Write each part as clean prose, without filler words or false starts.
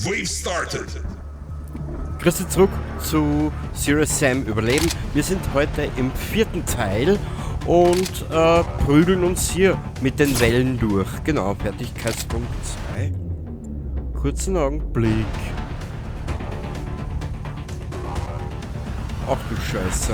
We've started. Grüß dich zurück zu Serious Sam Überleben. Wir sind heute im 4. Teil und prügeln uns hier mit den Wellen durch. Genau, Fertigkeitspunkt 2. Kurzen Augenblick. Ach du Scheiße.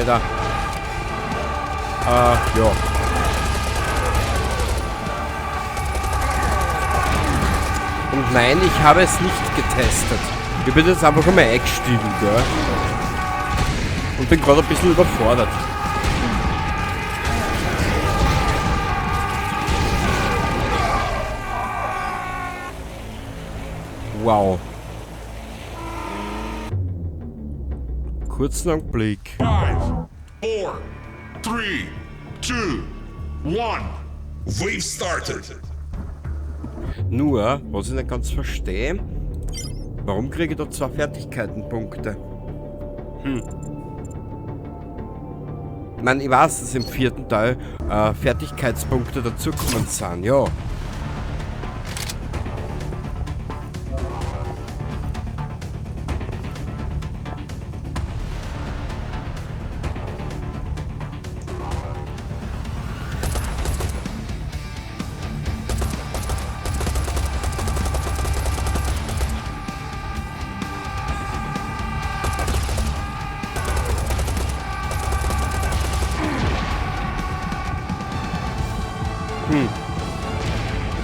Alter. Ja. Und nein, ich habe es nicht getestet. Ich bin jetzt einfach einmal eingestiegen, gell? Und bin gerade ein bisschen überfordert. Wow. Kurzen Augenblick. 5, 4, 3, 2, 1. We've started. Nur, was ich nicht ganz verstehe, warum kriege ich da 2 Fertigkeitenpunkte? Ich meine, ich weiß, dass im 4. Teil Fertigkeitspunkte dazukommen sind, ja.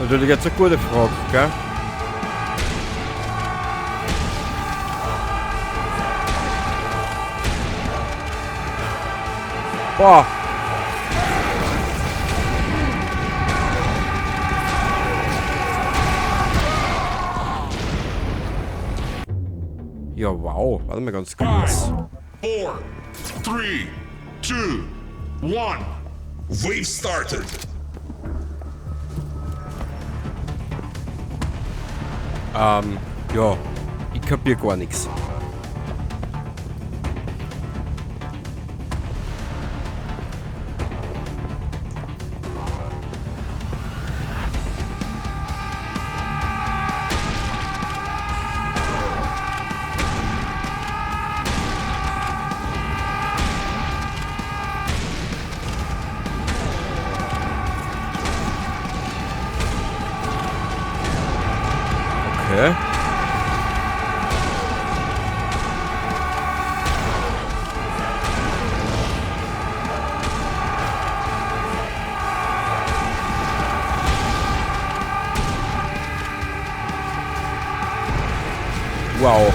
Natürlich jetzt eine gute Frage, gell? Boah! Ja, wow. Warte mal ganz kurz. 4, 3, 2, 1. We've started. Ja, ich kapier gar nichts. Okay. Wow.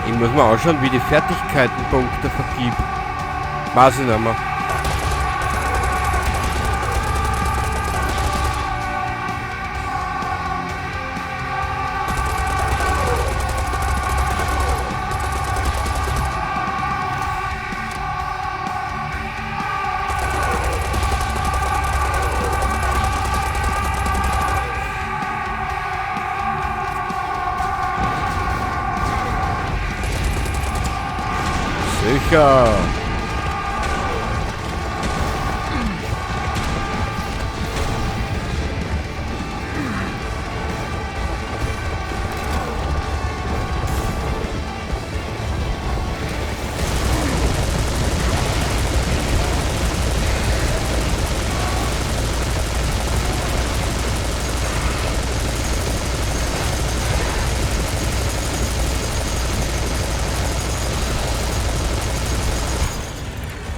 Ich muss mal anschauen, wie die Fertigkeitenpunkte vergibt. Weiß ich nicht mehr. Sicher.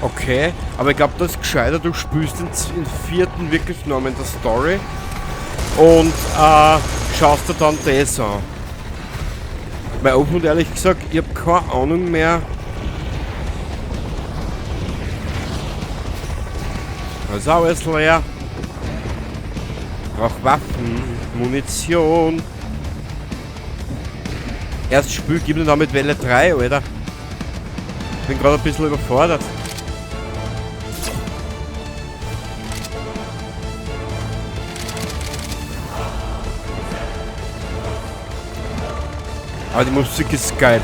Okay, aber ich glaube, das ist gescheiter, du spielst den 4. wirklich nur in der Story und schaust dir dann das an. Weil offen und ehrlich gesagt, ich habe keine Ahnung mehr. Da ist alles leer. Brauch Waffen, Munition. Erst Spiel, gib mir damit Welle 3, Alter. Ich bin gerade ein bisschen überfordert. Aber die Musik ist geil.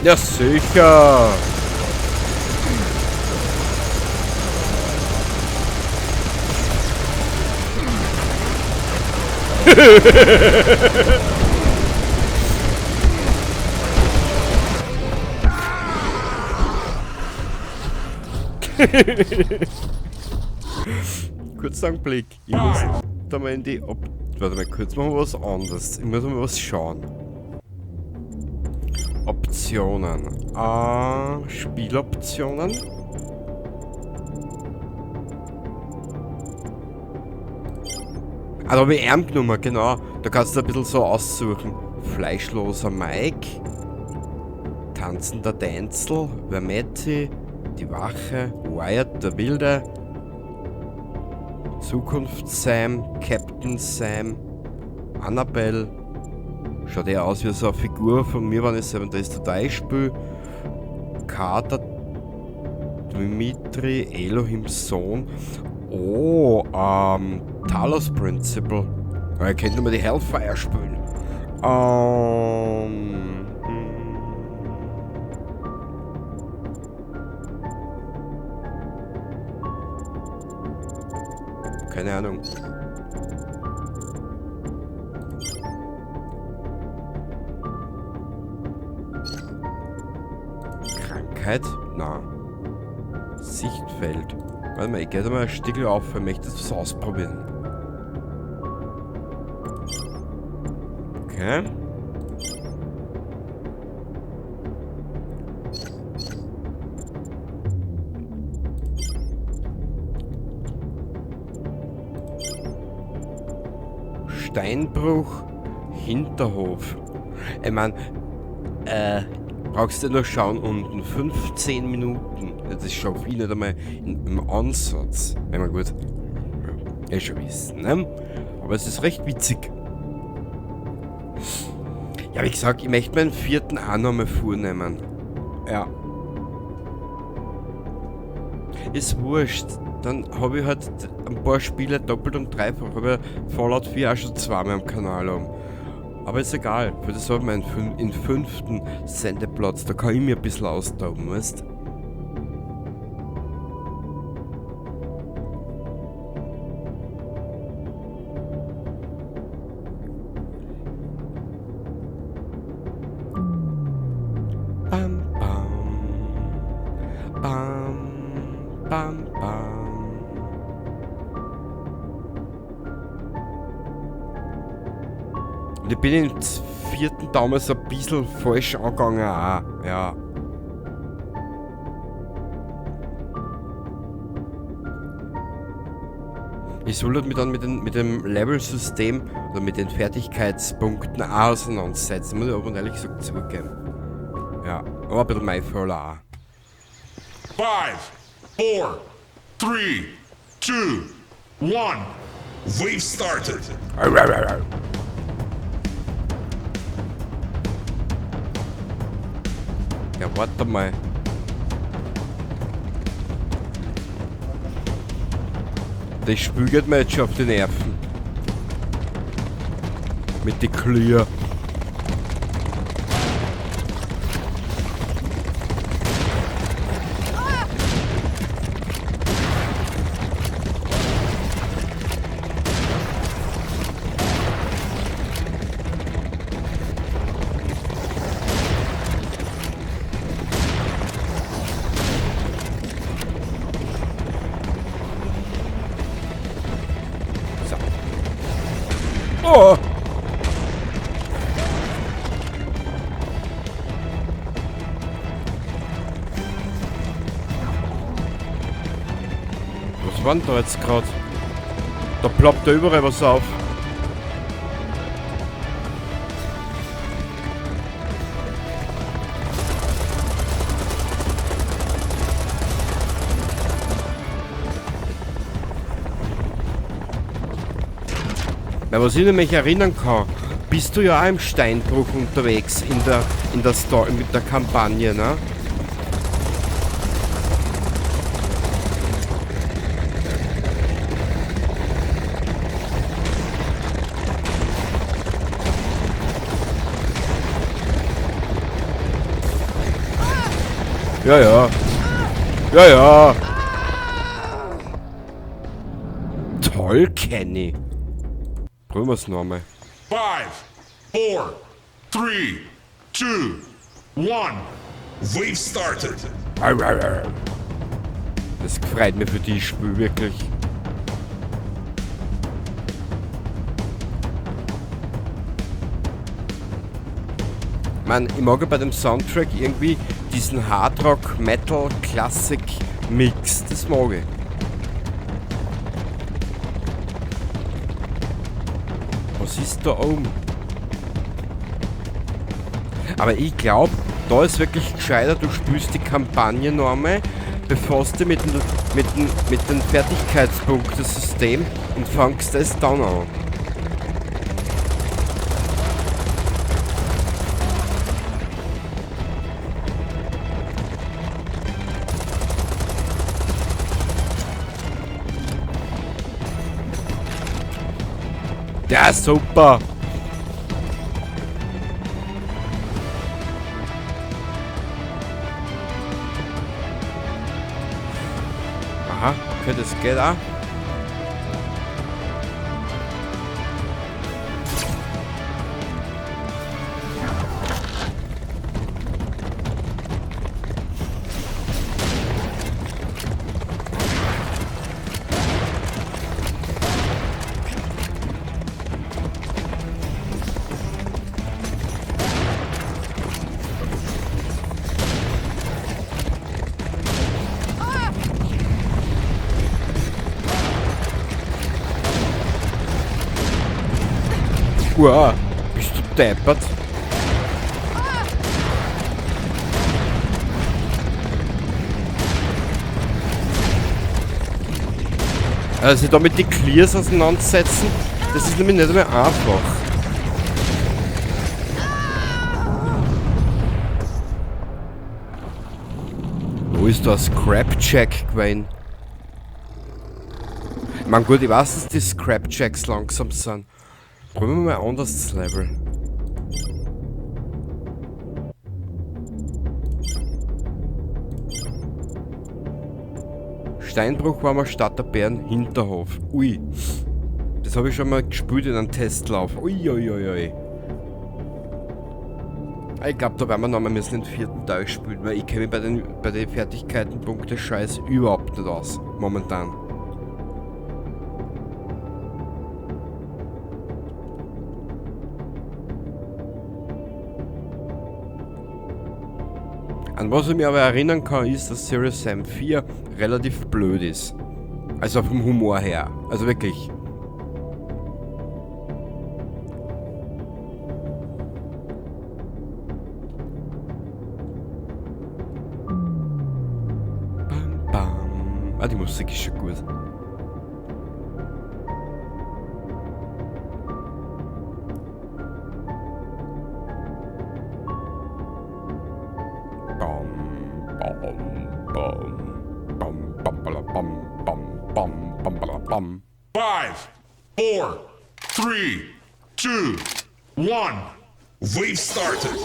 Ja, sicher. Kurzer Blick. Ich muss da mal in die Warte mal, kurz machen wir was anderes. Ich muss mal was schauen. Optionen. Spieloptionen. Ah, da habe ich Arm genommen, genau. Da kannst du ein bisschen so aussuchen. Fleischloser Mike. Tanzender Denzel. Vermetti. Die Wache. Wyatt, der Wilde. Zukunft Sam. Captain Sam. Annabelle. Schaut eher aus wie so eine Figur von mir, wenn ich selber da ist der spiele. Carter. Dimitri. Elohims Sohn. Oh, Talos Principle. Ja, ihr könnt nur mal die Hellfire spielen. Keine Ahnung. Krankheit? Na. Sichtfeld. Warte mal, ich gehe da mal ein Stückchen auf, weil ich möchte das ausprobieren. Okay. Steinbruch, Hinterhof. Ich mein, brauchst du noch schauen unten. 15 Minuten. Das ist schon viel, nicht einmal im Ansatz. Wenn man gut. Ja, schon wissen, ne? Aber es ist recht witzig. Ja, wie gesagt, ich möchte meinen 4. auch noch mal vornehmen. Ja. Ist wurscht. Dann habe ich halt ein paar Spiele doppelt und dreifach. Habe ich Fallout 4 auch schon zweimal am Kanal haben. Aber ist egal, für das haben wir einen 5. Sendeplatz. Da kann ich mir ein bisschen austoben, weißt du? Bam, bam. Bam, bam, bam. Und ich bin im 4. damals ein bisschen falsch angegangen auch, ja. Ich soll halt mich dann mit dem Level-System oder mit den Fertigkeitspunkten auch auseinandersetzen, muss ich aber ehrlich gesagt zugeben. Ja, aber ein bisschen mein Fehler auch. 5, 4, 3, 2, 1. Wave started. Ja, warte mal. Das Spiel geht mir jetzt schon auf die Nerven. Mit die Clear. Oh! Was war denn da jetzt gerade? Da ploppt da überall was auf. Weil was ich nämlich erinnern kann, bist du ja auch im Steinbruch unterwegs in der Story mit der Kampagne, ne? Ja, ja. Ja, ja. Toll, Kenny. Probieren wir es nochmal. 5, 4, 3, 2, 1. Wave started. Das freut mich für die Spiel wirklich. Man, ich mag ja bei dem Soundtrack irgendwie diesen Hardrock Metal Classic Mix. Das mag ich. Was ist da oben? Aber ich glaube, da ist wirklich gescheiter, du spielst die Kampagne noch einmal, befasst dich mit dem Fertigkeitspunktesystem und fangst es dann an. Ja, super! Aha, okay, das geht auch. Wow, bist du deppert? Also sich da mit die Clears auseinandersetzen, das ist nämlich nicht mehr einfach. Wo ist das Scrapjack gewesen? Ich mein gut, ich weiß, dass die Scrapjacks langsam sind. Probieren wir mal anders das Level. Steinbruch war mal statt der Bären Hinterhof. Ui. Das habe ich schon mal gespielt in einem Testlauf. Ui, ui, ui, ui. Ich glaube, da werden wir nochmal müssen den 4. Teil spielen, weil ich kenne mich bei den Fertigkeiten-Punkte Scheiß überhaupt nicht aus. Momentan. An was ich mich aber erinnern kann, ist, dass Serious Sam 4 relativ blöd ist. Also vom Humor her. Also wirklich. Bam, bam. Ah, die Musik ist schon gut. Five, 4, 3, 2, 1. Wave started.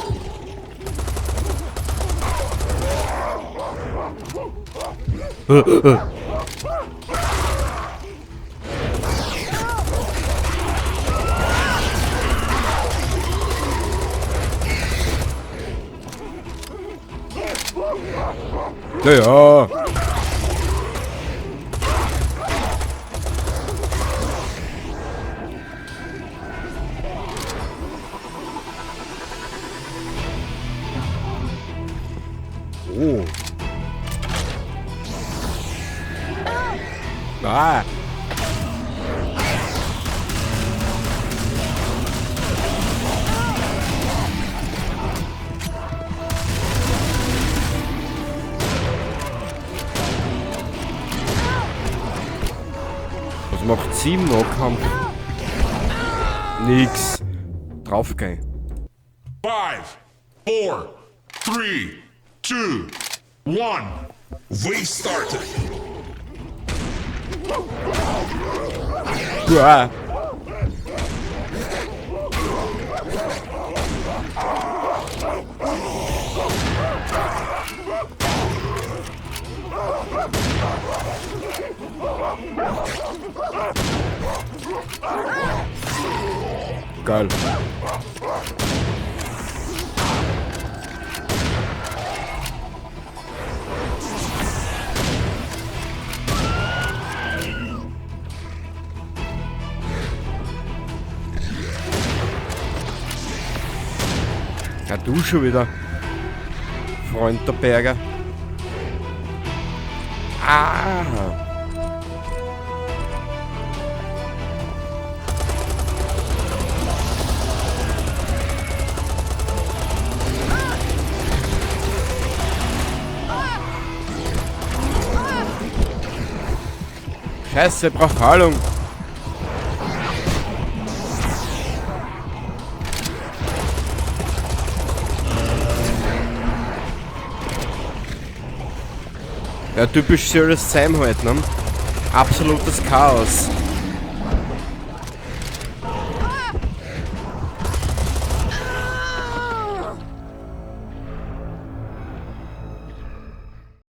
Ja, ja. Oh. Ah. Was macht 7 Nahkampf? Nix. Draufgehen. 5, 4, 3, 2, 1. Wave started. Uah. Geil. Ja, du schon wieder. Freund der Berger. Ah. Scheiße, braucht Heilung. Ja, typisch Serious Sam halt, ne? Absolutes Chaos.